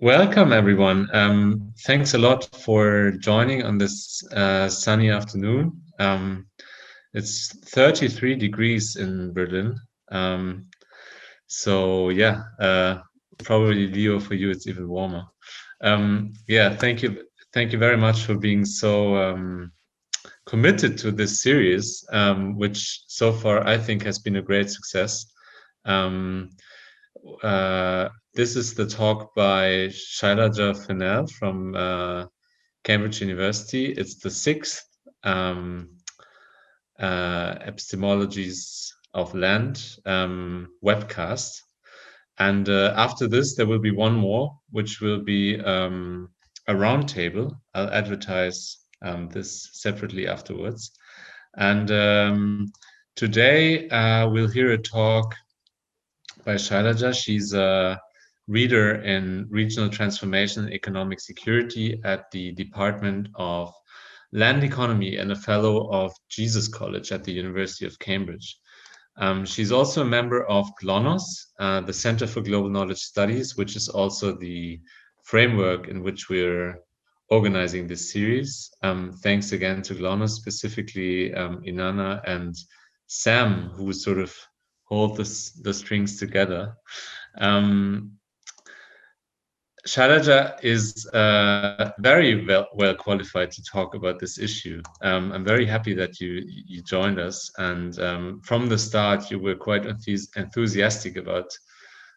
Welcome, everyone. Thanks a lot for joining on this sunny afternoon. It's 33 degrees in Berlin. So yeah, probably Leo, for you, it's even warmer. Yeah, thank you very much for being so committed to this series, which so far I think has been a great success. This is the talk by Shailaja Fennell from Cambridge University. It's the sixth Epistemologies of Land webcast. And after this, there will be one more, which will be a roundtable. I'll advertise this separately afterwards. And today we'll hear a talk by Shailaja. She's a reader in regional transformation and economic security at the Department of Land Economy and a fellow of Jesus College at the University of Cambridge. She's also a member of GLONOS, the Center for Global Knowledge Studies, which is also the framework in which we're organizing this series. Thanks again to GLONOS, specifically Inanna and Sam, who sort of hold the strings together. Shailaja is very well qualified to talk about this issue. I'm very happy that you joined us, and from the start you were quite enthusiastic about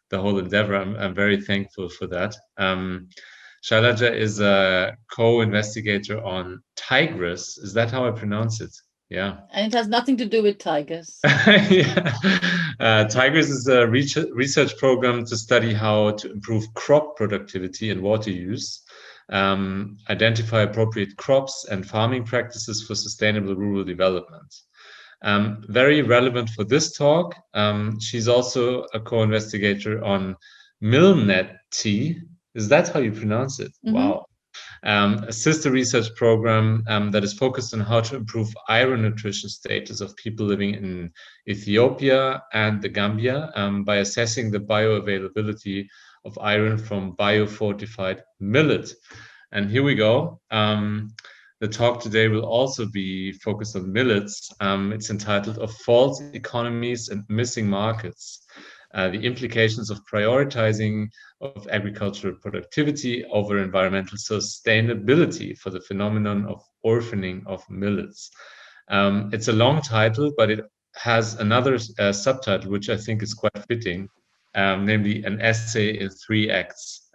the whole endeavor. I'm very thankful for that. Shailaja is a co-investigator on Tigris. Is that how I pronounce it? Yeah. And it has nothing to do with tigers. Yeah. Tigris is a research program to study how to improve crop productivity and water use, identify appropriate crops and farming practices for sustainable rural development. Very relevant for this talk. She's also a co-investigator on MillNeti. Is that how you pronounce it? Mm-hmm. Wow. A sister research program that is focused on how to improve iron nutrition status of people living in Ethiopia and the Gambia by assessing the bioavailability of iron from biofortified millet. And here we go. The talk today will also be focused on millets. It's entitled "Of False Economies and Missing Markets: the Implications of Prioritizing of Agricultural Productivity over Environmental Sustainability for the Phenomenon of Orphaning of Millets." It's a long title, but it has another subtitle, which I think is quite fitting, namely "An Essay in 3 Acts, ?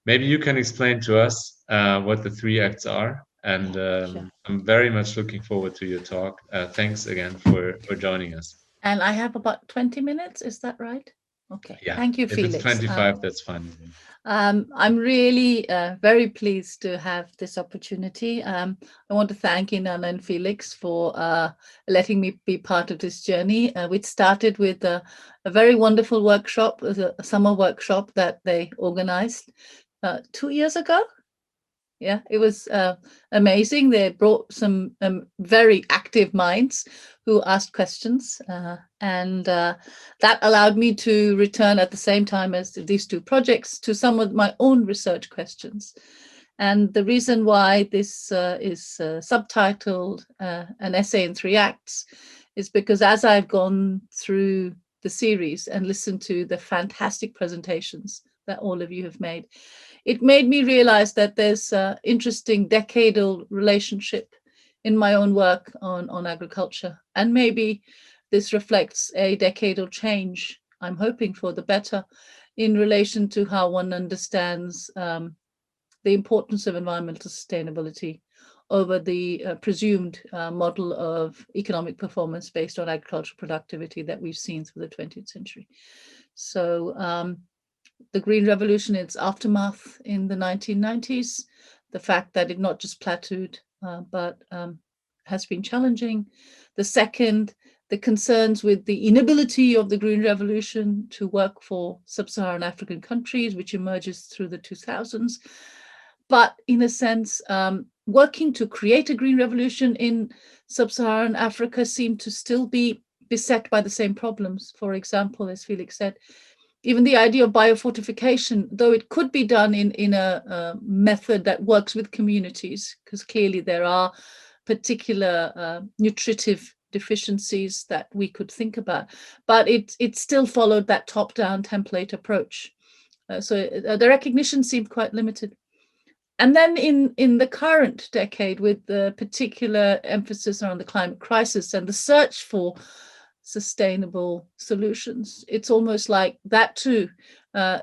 Maybe you can explain to us what the 3 acts are, and sure. I'm very much looking forward to your talk. Thanks again for joining us. And I have about 20 minutes, is that right? Okay, yeah. Thank you, Felix. If it's 25, that's fine. I'm really very pleased to have this opportunity. I want to thank Inanna and Felix for letting me be part of this journey, which started with a very wonderful workshop, a summer workshop that they organized 2 years ago. Yeah, it was amazing. They brought some very active minds who asked questions, and that allowed me to return at the same time as these 2 projects to some of my own research questions. And the reason why this is subtitled "An Essay in 3 Acts" is because as I've gone through the series and listened to the fantastic presentations that all of you have made, it made me realize that there's an interesting decadal relationship in my own work on agriculture. And maybe this reflects a decadal change, I'm hoping for the better, in relation to how one understands the importance of environmental sustainability over the presumed model of economic performance based on agricultural productivity that we've seen through the 20th century. So the Green Revolution, its aftermath in the 1990s, the fact that it not just plateaued, but has been challenging. The second, the concerns with the inability of the Green Revolution to work for sub-Saharan African countries, which emerges through the 2000s. But in a sense, working to create a Green Revolution in sub-Saharan Africa seemed to still be beset by the same problems. For example, as Felix said, even the idea of biofortification, though it could be done in a method that works with communities, because clearly there are particular nutritive deficiencies that we could think about, but it still followed that top-down template approach. So the recognition seemed quite limited. And then in the current decade, with the particular emphasis on the climate crisis and the search for sustainable solutions, it's almost like that too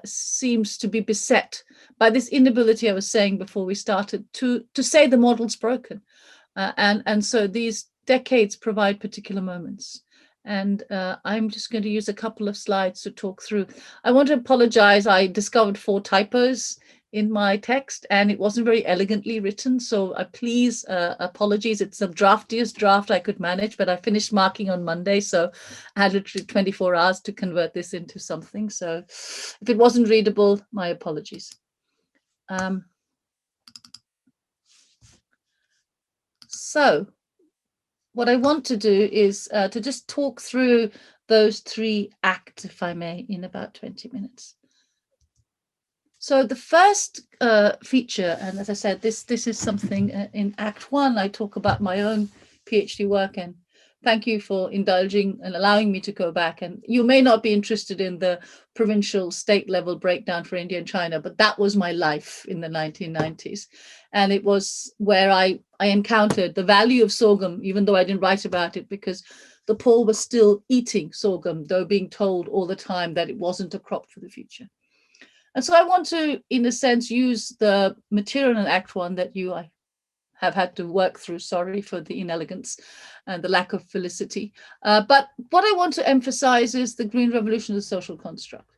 seems to be beset by this inability I was saying before we started to say the model's broken. And so these decades provide particular moments. And I'm just going to use a couple of slides to talk through. I want to apologize. I discovered 4 typos in my text, and it wasn't very elegantly written. So please, apologies. It's the draftiest draft I could manage, but I finished marking on Monday. So I had literally 24 hours to convert this into something. So if it wasn't readable, my apologies. So what I want to do is to just talk through those 3 acts, if I may, in about 20 minutes. So the first feature, and as I said, this is something in Act 1, I talk about my own PhD work, and thank you for indulging and allowing me to go back. And you may not be interested in the provincial state level breakdown for India and China, but that was my life in the 1990s. And it was where I encountered the value of sorghum, even though I didn't write about it, because the poor were still eating sorghum, though being told all the time that it wasn't a crop for the future. And so I want to, in a sense, use the material in Act 1 that I have had to work through. Sorry for the inelegance and the lack of felicity. But what I want to emphasize is the Green Revolution as a social construct.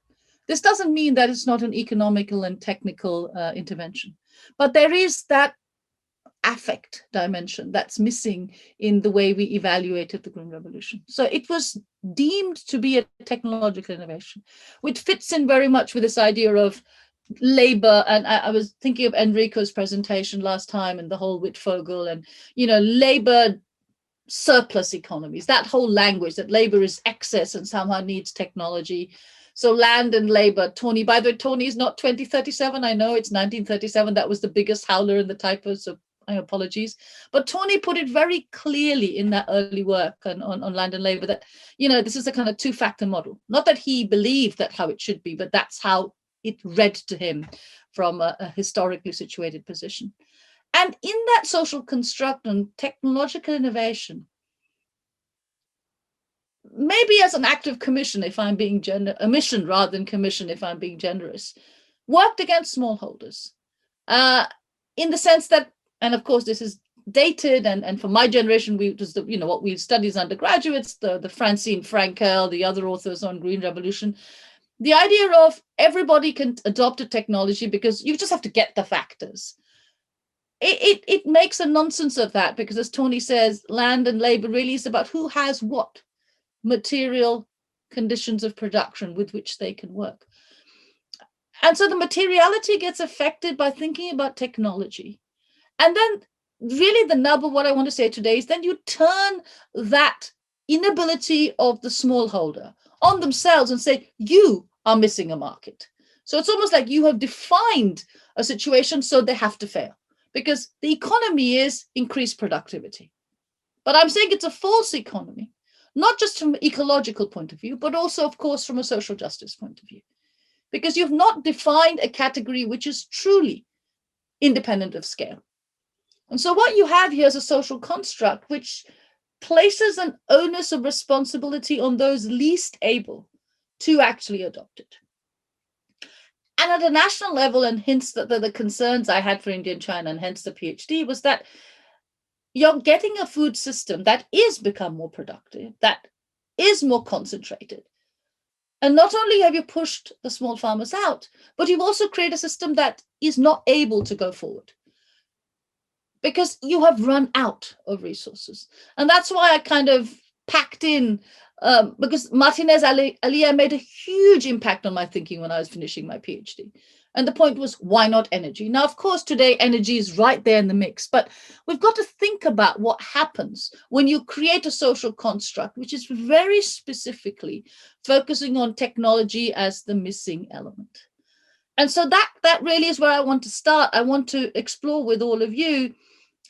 This doesn't mean that it's not an economical and technical intervention, but there is that affect dimension that's missing in the way we evaluated the Green Revolution. So it was deemed to be a technological innovation, which fits in very much with this idea of labor. And I was thinking of Enrico's presentation last time and the whole Wittfogel and, labor surplus economies, that whole language that labor is excess and somehow needs technology. So land and labor, Tony, by the way, Tony is not 2037. I know it's 1937. That was the biggest howler in the typos, so my apologies. But Tony put it very clearly in that early work on land and labor that, this is a kind of 2-factor model. Not that he believed that how it should be, but that's how it read to him from a historically situated position. And in that social construct and technological innovation, maybe as an act of commission, if I'm being omission rather than commission, if I'm being generous, worked against smallholders in the sense that, and of course this is dated, and for my generation, we just what we studied as undergraduates, the Francine Frankel, the other authors on Green Revolution, the idea of everybody can adopt a technology because you just have to get the factors. It makes a nonsense of that, because as Tony says, land and labor really is about who has what material conditions of production with which they can work. And so the materiality gets affected by thinking about technology. And then really the nub of what I want to say today is then you turn that inability of the smallholder on themselves and say, you are missing a market. So it's almost like you have defined a situation, so they have to fail, because the economy is increased productivity. But I'm saying it's a false economy, not just from an ecological point of view, but also, of course, from a social justice point of view, because you've not defined a category which is truly independent of scale. And so what you have here is a social construct which places an onus of responsibility on those least able to actually adopt it. And at a national level, and hence the concerns I had for India and China, and hence the PhD, was that you're getting a food system that is become more productive, that is more concentrated. And not only have you pushed the small farmers out, but you've also created a system that is not able to go forward, because you have run out of resources. And that's why I kind of packed in because Martinez Alia made a huge impact on my thinking when I was finishing my PhD. And the point was, why not energy? Now, of course, today energy is right there in the mix, but we've got to think about what happens when you create a social construct, which is very specifically focusing on technology as the missing element. And so that really is where I want to start. I want to explore with all of you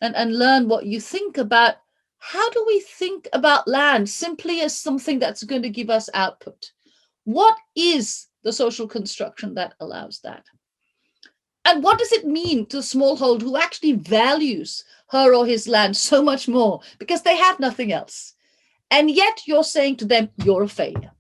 and learn what you think about how do we think about land simply as something that's going to give us output? What is the social construction that allows that? And what does it mean to a smallholder who actually values her or his land so much more because they have nothing else? And yet you're saying to them, you're a failure.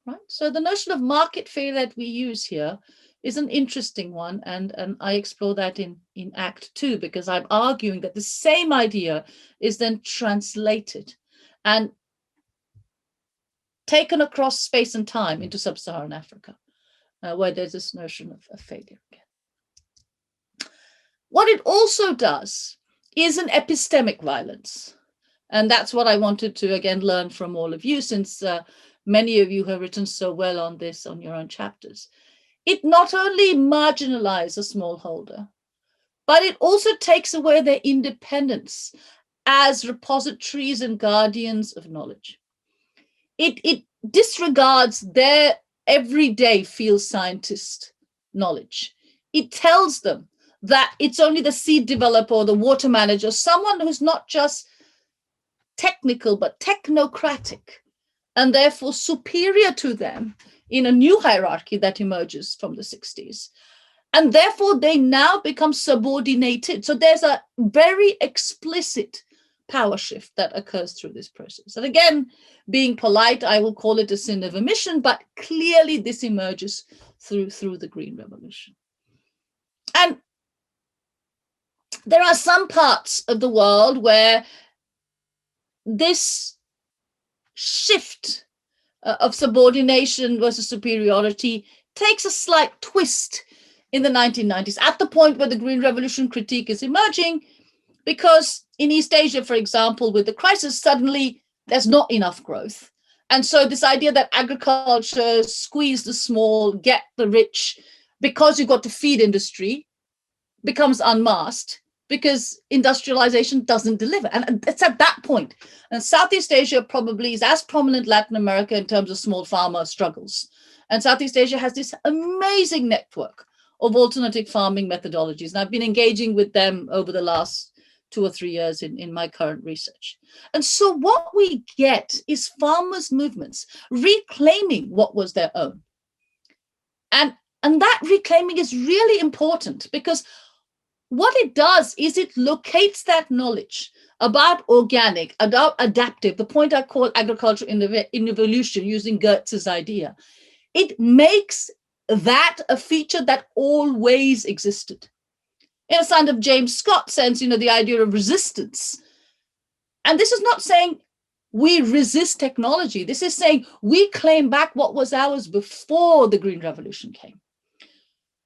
Right? So the notion of market failure that we use here is an interesting one. And I explore that in Act 2, because I'm arguing that the same idea is then translated and taken across space and time into sub-Saharan Africa, where there's this notion of failure again. What it also does is an epistemic violence. And that's what I wanted to, again, learn from all of you, since many of you have written so well on this on your own chapters. It not only marginalizes a smallholder, but it also takes away their independence as repositories and guardians of knowledge. It disregards their everyday field scientist knowledge. It tells them that it's only the seed developer or the water manager, someone who's not just technical, but technocratic, and therefore superior to them in a new hierarchy that emerges from the 60s. And therefore, they now become subordinated. So there's a very explicit power shift that occurs through this process. And again, being polite, I will call it a sin of omission, but clearly this emerges through the Green Revolution. And there are some parts of the world where this shift of subordination versus superiority takes a slight twist in the 1990s, at the point where the Green Revolution critique is emerging, because in East Asia, for example, with the crisis, suddenly there's not enough growth. And so this idea that agriculture, squeeze the small, get the rich, because you've got to feed industry, becomes unmasked, because industrialization doesn't deliver. And it's at that point. And Southeast Asia probably is as prominent Latin America in terms of small farmer struggles. And Southeast Asia has this amazing network of alternative farming methodologies. And I've been engaging with them over the last 2 or 3 years in my current research. And so what we get is farmers' movements reclaiming what was their own. And that reclaiming is really important, because what it does is it locates that knowledge about organic, about adaptive, the point I call agricultural involution, using Gertz's idea. It makes that a feature that always existed. In a kind of James Scott sense, the idea of resistance. And this is not saying we resist technology. This is saying we claim back what was ours before the Green Revolution came.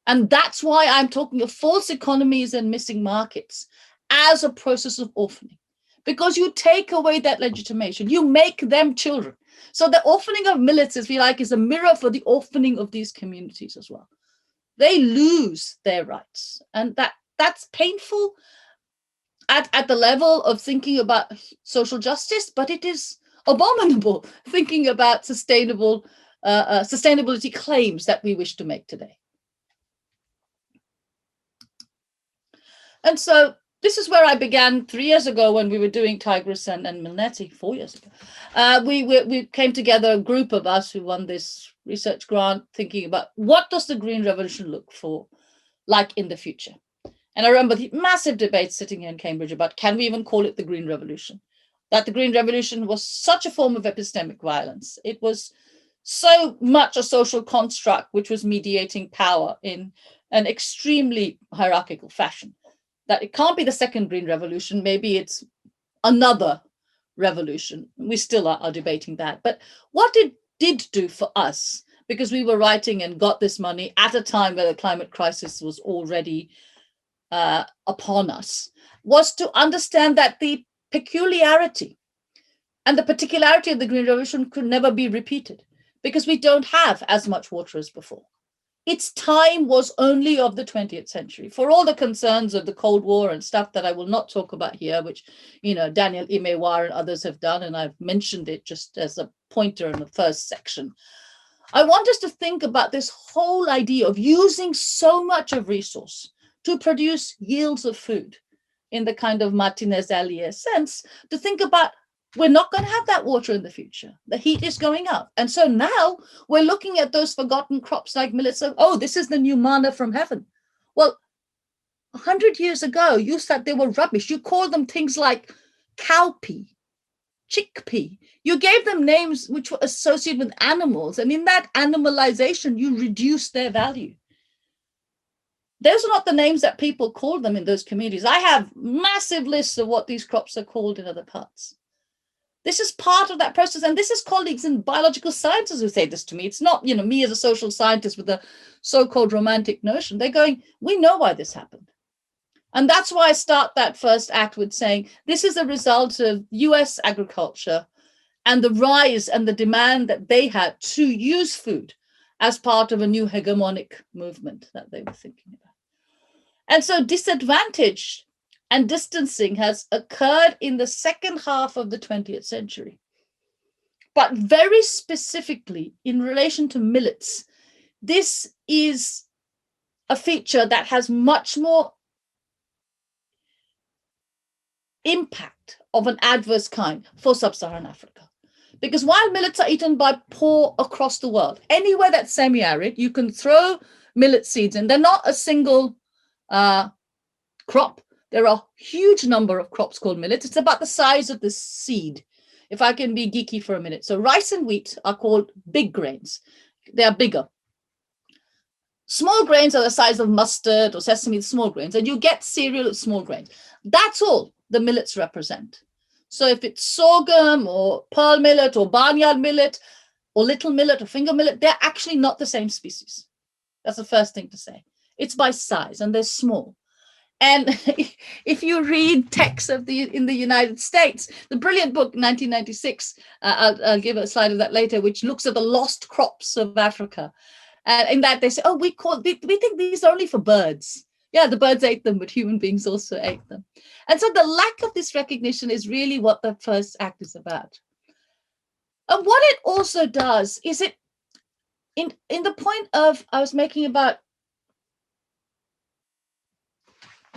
And that's why I'm talking of false economies and missing markets as a process of orphaning, because you take away that legitimation, you make them children. So the orphaning of millets, if you like, is a mirror for the orphaning of these communities as well. They lose their rights, and that's painful at the level of thinking about social justice, but it is abominable thinking about sustainability claims that we wish to make today. And so this is where I began 3 years ago when we were doing Tigris and MillNeti, 4 years ago. We came together, a group of us who won this research grant, thinking about what does the Green Revolution look for like in the future. And I remember the massive debates sitting here in Cambridge about, can we even call it the Green Revolution? That the Green Revolution was such a form of epistemic violence. It was so much a social construct which was mediating power in an extremely hierarchical fashion, that it can't be the second Green Revolution. Maybe it's another revolution. We still are debating that. But what it did do for us, because we were writing and got this money at a time where the climate crisis was already upon us, was to understand that the peculiarity And the particularity of the Green Revolution could never be repeated because we don't have as much water as before. Its time was only of the 20th century. For all the concerns of the Cold War and stuff that I will not talk about here, which, Daniel Imewar and others have done, and I've mentioned it just as a pointer in the first section. I want us to think about this whole idea of using so much of resource to produce yields of food in the kind of Martinez-Allier sense, to think about we're not going to have that water in the future. The heat is going up. And so now we're looking at those forgotten crops like millets. Oh, this is the new manna from heaven. Well, 100 years ago, you said they were rubbish. You called them things like cowpea, chickpea. You gave them names which were associated with animals. And in that animalization, you reduced their value. Those are not the names that people call them in those communities. I have massive lists of what these crops are called in other parts. This is part of that process. And this is colleagues in biological sciences who say this to me. It's not, me as a social scientist with a so-called romantic notion. They're going, we know why this happened. And that's why I start that first act with saying, this is a result of US agriculture and the rise and the demand that they had to use food as part of a new hegemonic movement that they were thinking about. And so disadvantage and distancing has occurred in the second half of the 20th century. But very specifically in relation to millets, this is a feature that has much more impact of an adverse kind for sub-Saharan Africa. Because while millets are eaten by poor across the world, anywhere that's semi-arid, you can throw millet seeds in. They're not a single crop. There are a huge number of crops called millets. It's about the size of the seed, if I can be geeky for a minute. So rice and wheat are called big grains. They are bigger. Small grains are the size of mustard or sesame, small grains, and you get cereal of small grains. That's all the millets represent. So if it's sorghum or pearl millet or barnyard millet or little millet or finger millet, they're actually not the same species. That's the first thing to say. It's by size and they're small. And if you read texts in the United States, the brilliant book, 1996, I'll give a slide of that later, which looks at the lost crops of Africa. And in that they say, oh, we think these are only for birds. Yeah, the birds ate them, but human beings also ate them. And so the lack of this recognition is really what the first act is about. And what it also does is it, in the point of I was making about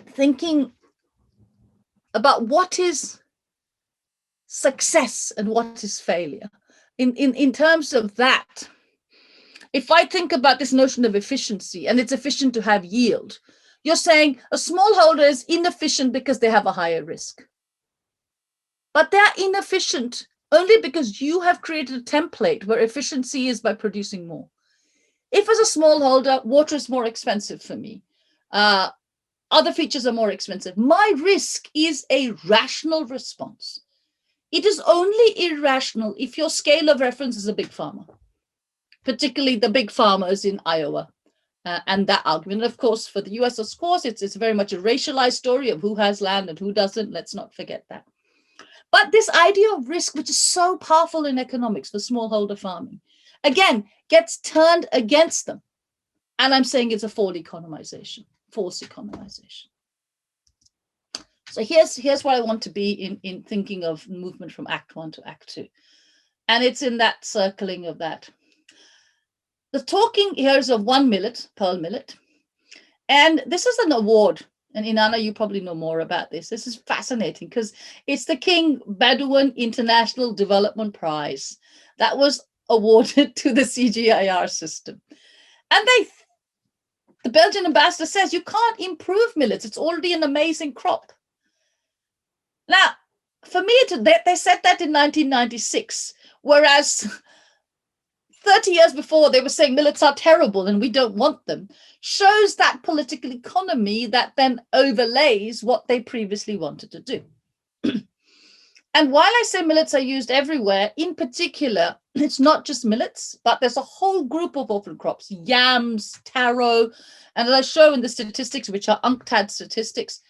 thinking about what is success and what is failure. In terms of that, if I think about this notion of efficiency, and it's efficient to have yield, you're saying a smallholder is inefficient because they have a higher risk. But they're inefficient only because you have created a template where efficiency is by producing more. If as a smallholder, water is more expensive for me, other features are more expensive, my risk is a rational response. It is only irrational if your scale of reference is a big farmer, particularly the big farmers in Iowa. And that argument, of course, for the US, of course, it's very much a racialized story of who has land and who doesn't. Let's not forget that. But this idea of risk, which is so powerful in economics for smallholder farming, again, gets turned against them. And I'm saying it's a false economization. So here's what I want to be in thinking of movement from Act 1 to Act 2. And it's in that circling of that. The talking here is of one millet, pearl millet. And this is an award. And Inanna, you probably know more about this. This is fascinating because it's the King Bedouin International Development Prize that was awarded to the CGIAR system. And the Belgian ambassador says, you can't improve millets. It's already an amazing crop. Now, for me, they said that in 1996, whereas 30 years before, they were saying millets are terrible and we don't want them, shows that political economy that then overlays what they previously wanted to do. And while I say millets are used everywhere, in particular, it's not just millets, but there's a whole group of orphan crops, yams, taro, and as I show in the statistics, which are UNCTAD statistics,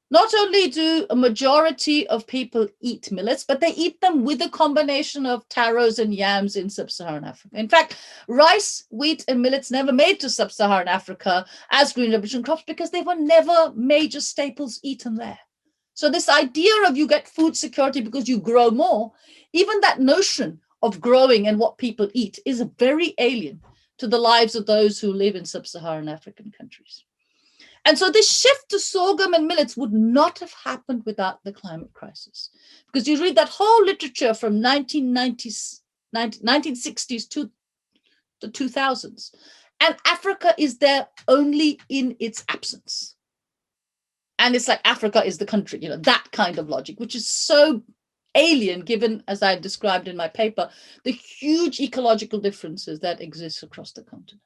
Not only do a majority of people eat millets, but they eat them with a combination of taros and yams in sub-Saharan Africa. In fact, rice, wheat, and millets never made to sub-Saharan Africa as green revolution crops because they were never major staples eaten there. So this idea of you get food security because you grow more, even that notion of growing and what people eat is very alien to the lives of those who live in sub-Saharan African countries. And so this shift to sorghum and millets would not have happened without the climate crisis. Because you read that whole literature from 1960s to the 2000s, and Africa is there only in its absence. And it's like Africa is the country, that kind of logic, which is so alien given, as I described in my paper, the huge ecological differences that exist across the continent.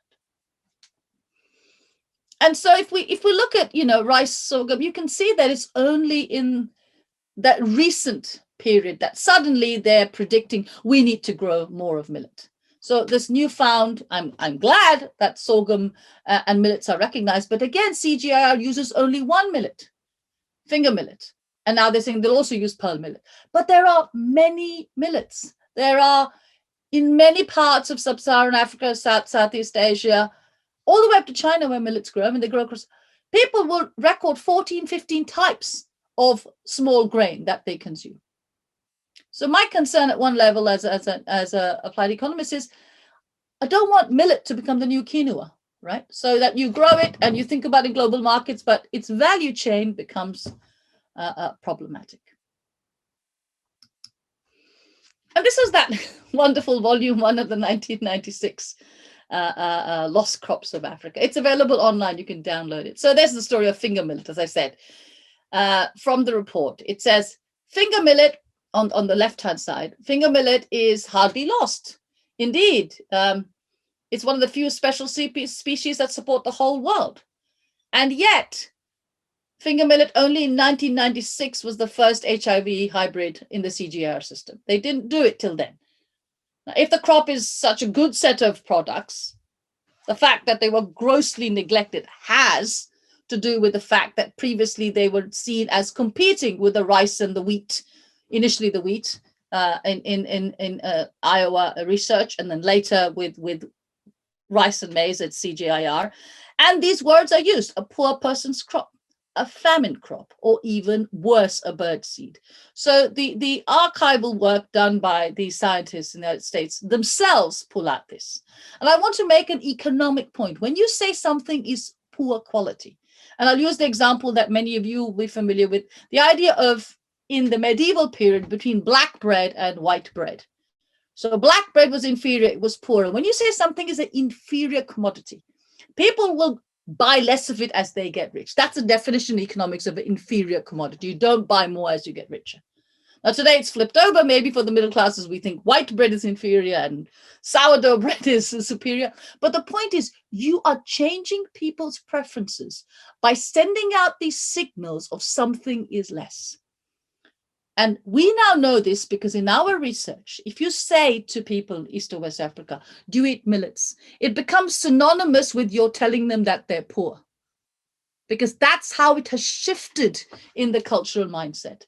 And so if we look at, rice, sorghum, you can see that it's only in that recent period that suddenly they're predicting we need to grow more of millet. So this newfound, I'm glad that sorghum and millets are recognized, but again, CGIAR uses only one millet, finger millet. And now they're saying they'll also use pearl millet. But there are many millets. There are, in many parts of sub-Saharan Africa, Southeast Asia, all the way up to China where millets grow, and they grow across, people will record 14, 15 types of small grain that they consume. So my concern at one level as a applied economist is, I don't want millet to become the new quinoa, right? So that you grow it and you think about it in global markets, but its value chain becomes problematic. And this is that wonderful volume 1 of the 1996 Lost Crops of Africa. It's available online. You can download it. So there's the story of finger millet, as I said, from the report. It says finger millet on the left-hand side. Finger millet is hardly lost. Indeed, it's one of the few special species that support the whole world. And yet, finger millet only in 1996 was the first HIV hybrid in the CGIAR system. They didn't do it till then. Now, if the crop is such a good set of products, the fact that they were grossly neglected has to do with the fact that previously they were seen as competing with the rice and the wheat, initially the wheat in Iowa research, and then later with rice and maize at CGIAR. And these words are used: a poor person's crop, a famine crop, or even worse, a bird seed. So the archival work done by these scientists in the United States themselves pull out this. And I want to make an economic point. When you say something is poor quality, and I'll use the example that many of you will be familiar with, the idea of in the medieval period between black bread and white bread. So black bread was inferior, it was poor. And when you say something is an inferior commodity, people will buy less of it as they get rich. That's a definition in economics of an inferior commodity. You don't buy more as you get richer. Now today it's flipped over. Maybe for the middle classes, we think white bread is inferior and sourdough bread is superior. But the point is, you are changing people's preferences by sending out these signals of something is less. And we now know this because in our research, if you say to people in East or West Africa, do you eat millets? It becomes synonymous with you're telling them that they're poor, because that's how it has shifted in the cultural mindset.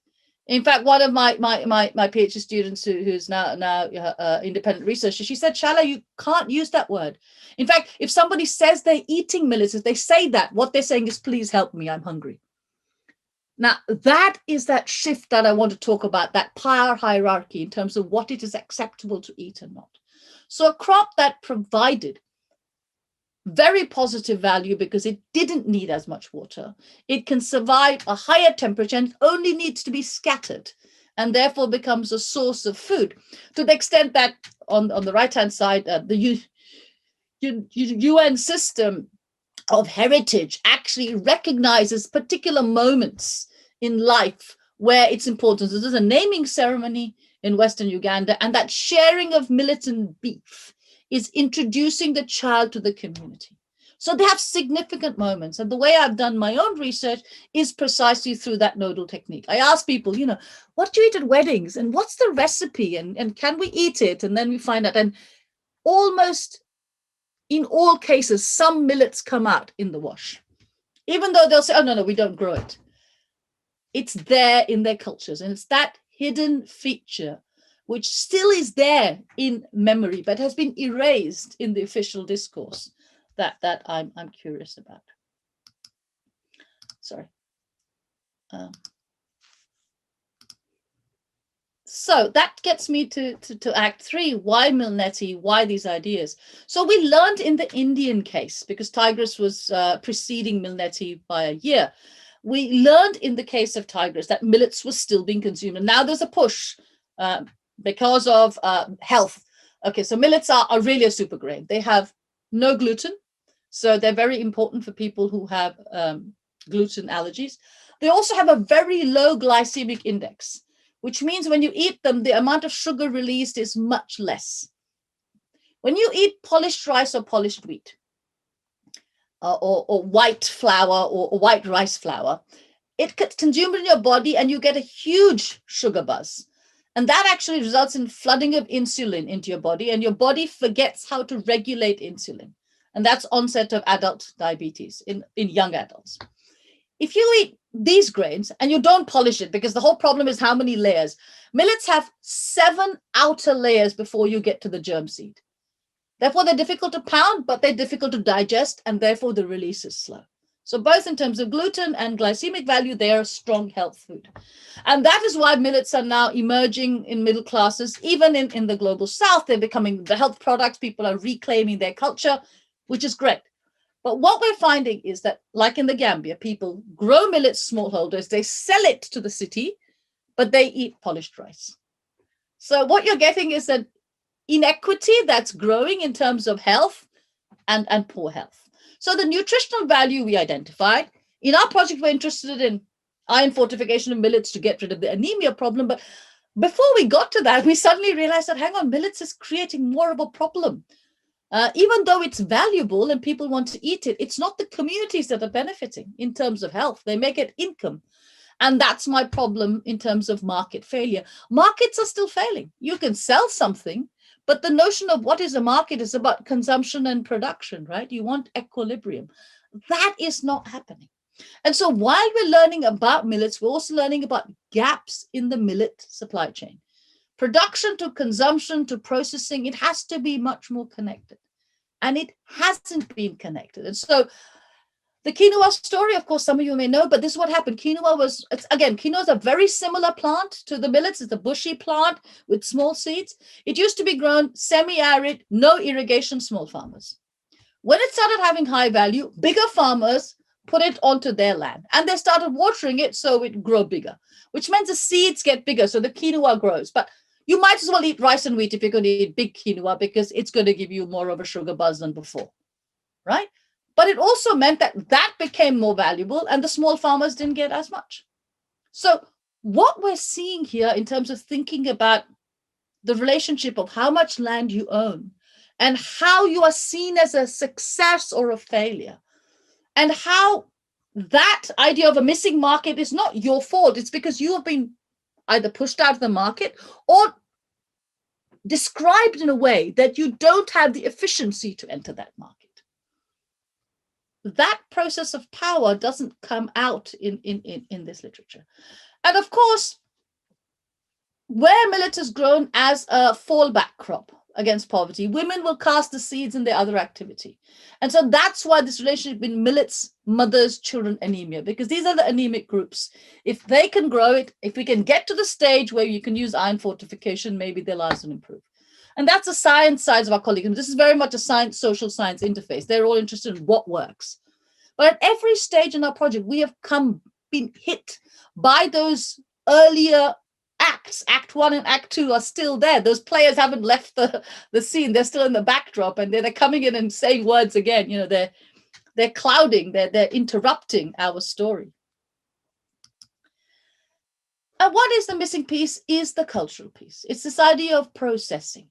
In fact, one of my PhD students who's now independent researcher, she said, Shala, you can't use that word. In fact, if somebody says they're eating millets, if they say that, what they're saying is, please help me, I'm hungry. Now, that is that shift that I want to talk about, that power hierarchy in terms of what it is acceptable to eat and not. So a crop that provided very positive value because it didn't need as much water, it can survive a higher temperature and only needs to be scattered, and therefore becomes a source of food, to the extent that on the right-hand side, the UN system of heritage actually recognizes particular moments in life where it's important. So there's a naming ceremony in Western Uganda, and that sharing of millet and beef is introducing the child to the community. So they have significant moments. And the way I've done my own research is precisely through that nodal technique. I ask people, what do you eat at weddings? And what's the recipe? And can we eat it? And then we find out. And almost in all cases, some millets come out in the wash, even though they'll say, oh, no, we don't grow it. It's there in their cultures, and it's that hidden feature which still is there in memory, but has been erased in the official discourse that I'm curious about. Sorry. So that gets me to Act 3. Why MillNeti? Why these ideas? So we learned in the Indian case, because Tigris was preceding MillNeti by a year. We learned in the case of Tigris that millets was still being consumed. And now there's a push because of health. Okay, so millets are really a super grain. They have no gluten. So they're very important for people who have gluten allergies. They also have a very low glycemic index, which means when you eat them, the amount of sugar released is much less. When you eat polished rice or polished wheat, or white flour or white rice flour, it gets consumed in your body and you get a huge sugar buzz. And that actually results in flooding of insulin into your body, and your body forgets how to regulate insulin. And that's onset of adult diabetes in young adults. If you eat these grains and you don't polish it, because the whole problem is how many layers. Millets have 7 outer layers before you get to the germ seed. Therefore, they're difficult to pound, but they're difficult to digest, and therefore the release is slow. So both in terms of gluten and glycemic value, they are a strong health food. And that is why millets are now emerging in middle classes. Even in the global south, they're becoming the health products. People are reclaiming their culture, which is great. But what we're finding is that, like in the Gambia, people grow millets, smallholders, they sell it to the city, but they eat polished rice. So what you're getting is an inequity that's growing in terms of health and poor health. So the nutritional value we identified, in our project, we're interested in iron fortification of millets to get rid of the anemia problem. But before we got to that, we suddenly realized that, hang on, millets is creating more of a problem. Even though it's valuable and people want to eat it, it's not the communities that are benefiting in terms of health. They make it income. And that's my problem in terms of market failure. Markets are still failing. You can sell something, but the notion of what is a market is about consumption and production, right? You want equilibrium. That is not happening. And so while we're learning about millets, we're also learning about gaps in the millet supply chain. Production to consumption to processing, it has to be much more connected. And it hasn't been connected. And so the quinoa story, of course, some of you may know, but this is what happened. Quinoa is a very similar plant to the millets. It's a bushy plant with small seeds. It used to be grown semi-arid, no irrigation, small farmers. When it started having high value, bigger farmers put it onto their land, and they started watering it so it grow bigger, which means the seeds get bigger, so the quinoa grows. But you might as well eat rice and wheat if you're going to eat big quinoa, because it's going to give you more of a sugar buzz than before, right? But it also meant that became more valuable and the small farmers didn't get as much. So what we're seeing here in terms of thinking about the relationship of how much land you own and how you are seen as a success or a failure, and how that idea of a missing market is not your fault. It's because you have been either pushed out of the market or described in a way that you don't have the efficiency to enter that market. That process of power doesn't come out in this literature. And of course, where millet is grown as a fallback crop against poverty, women will cast the seeds in their other activity. And so that's why this relationship between millets, mothers, children, anemia, because these are the anemic groups. If they can grow it, if we can get to the stage where you can use iron fortification, maybe their lives will improve. And that's the science side of our colleagues. This is very much a science, social science interface. They're all interested in what works. But at every stage in our project, we have been hit by those earlier acts. Act 1 and Act 2 are still there. Those players haven't left the scene. They're still in the backdrop, and they're coming in and saying words again. You know, they're clouding, they're interrupting our story. And what is the missing piece is the cultural piece. It's this idea of processing.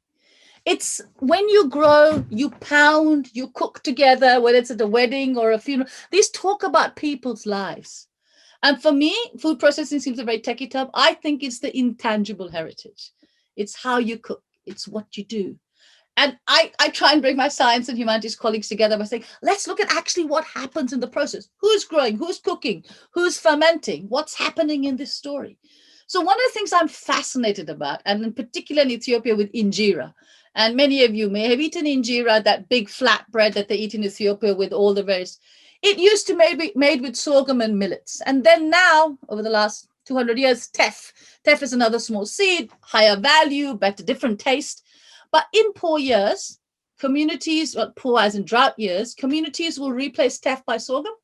It's when you grow, you pound, you cook together, whether it's at a wedding or a funeral. These talk about people's lives. And for me, food processing seems a very techie term. I think it's the intangible heritage. It's how you cook. It's what you do. And I try and bring my science and humanities colleagues together by saying, let's look at actually what happens in the process. Who's growing? Who's cooking? Who's fermenting? What's happening in this story? So one of the things I'm fascinated about, and in particular in Ethiopia with injera, and many of you may have eaten injera, that big flat bread that they eat in Ethiopia with all the various, it used to be made with sorghum and millets. And then now, over the last 200 years, teff. Teff is another small seed, higher value, better, different taste. But in poor years, communities, well, poor as in drought years, communities will replace teff by sorghum.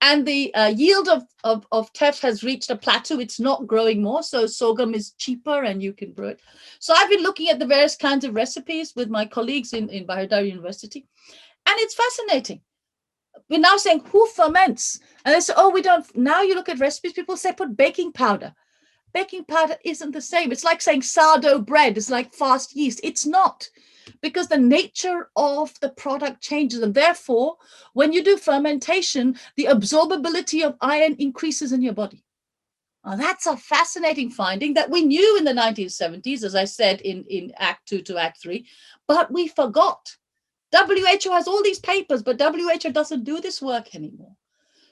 And the yield of teff has reached a plateau. It's not growing more. So sorghum is cheaper and you can grow it. So I've been looking at the various kinds of recipes with my colleagues in Bahardar University. And it's fascinating. We're now saying, who ferments? And they say, oh, we don't. Now you look at recipes, people say put baking powder. Baking powder isn't the same. It's like saying sourdough bread is like fast yeast. It's not, because the nature of the product changes. And therefore, when you do fermentation, the absorbability of iron increases in your body. Now, that's a fascinating finding that we knew in the 1970s, as I said, in Act 2 to Act 3, but we forgot. WHO has all these papers, but WHO doesn't do this work anymore.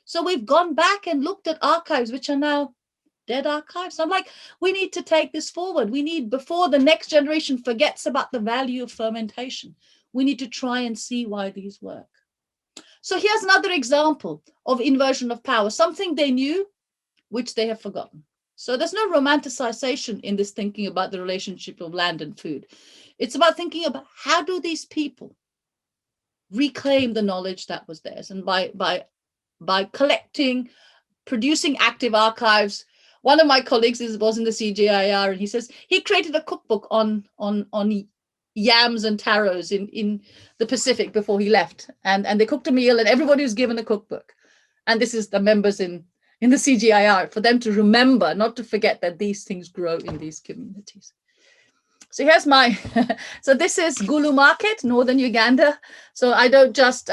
So we've gone back and looked at archives, which are now dead archives. I'm like, we need to take this forward. We need, before the next generation forgets about the value of fermentation, we need to try and see why these work. So here's another example of inversion of power, something they knew, which they have forgotten. So there's no romanticization in this thinking about the relationship of land and food. It's about thinking about how do these people reclaim the knowledge that was theirs. And by collecting, producing active archives. One of my colleagues was in the CGIAR, and he says he created a cookbook on yams and taros in the Pacific before he left. And they cooked a meal and everybody was given a cookbook. And this is the members in the CGIAR, for them to remember, not to forget that these things grow in these communities. So here's my, so this is Gulu Market, Northern Uganda. So I don't just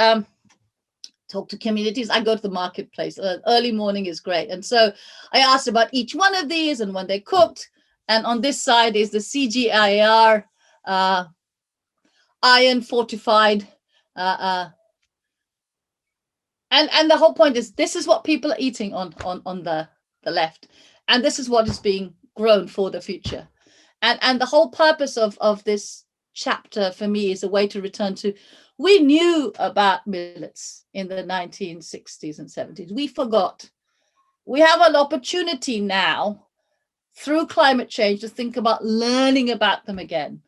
talk to communities, I go to the marketplace. Early morning is great. And so I asked about each one of these and when they cooked. And on this side is the CGIAR iron fortified. And the whole point is this is what people are eating on the left. And this is what is being grown for the future. And the whole purpose of this chapter for me is a way to return to, we knew about millets in the 1960s and 70s. We forgot. We have an opportunity now through climate change to think about learning about them again.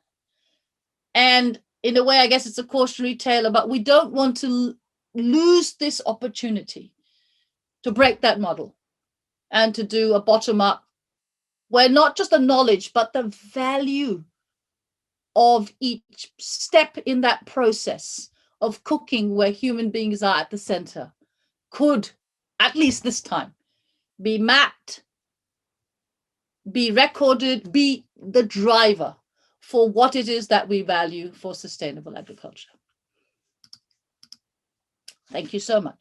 And in a way, I guess it's a cautionary tale, but we don't want to lose this opportunity to break that model and to do a bottom-up, where not just the knowledge, but the value of each step in that process of cooking, where human beings are at the center, could, at least this time, be mapped, be recorded, be the driver for what it is that we value for sustainable agriculture. Thank you so much.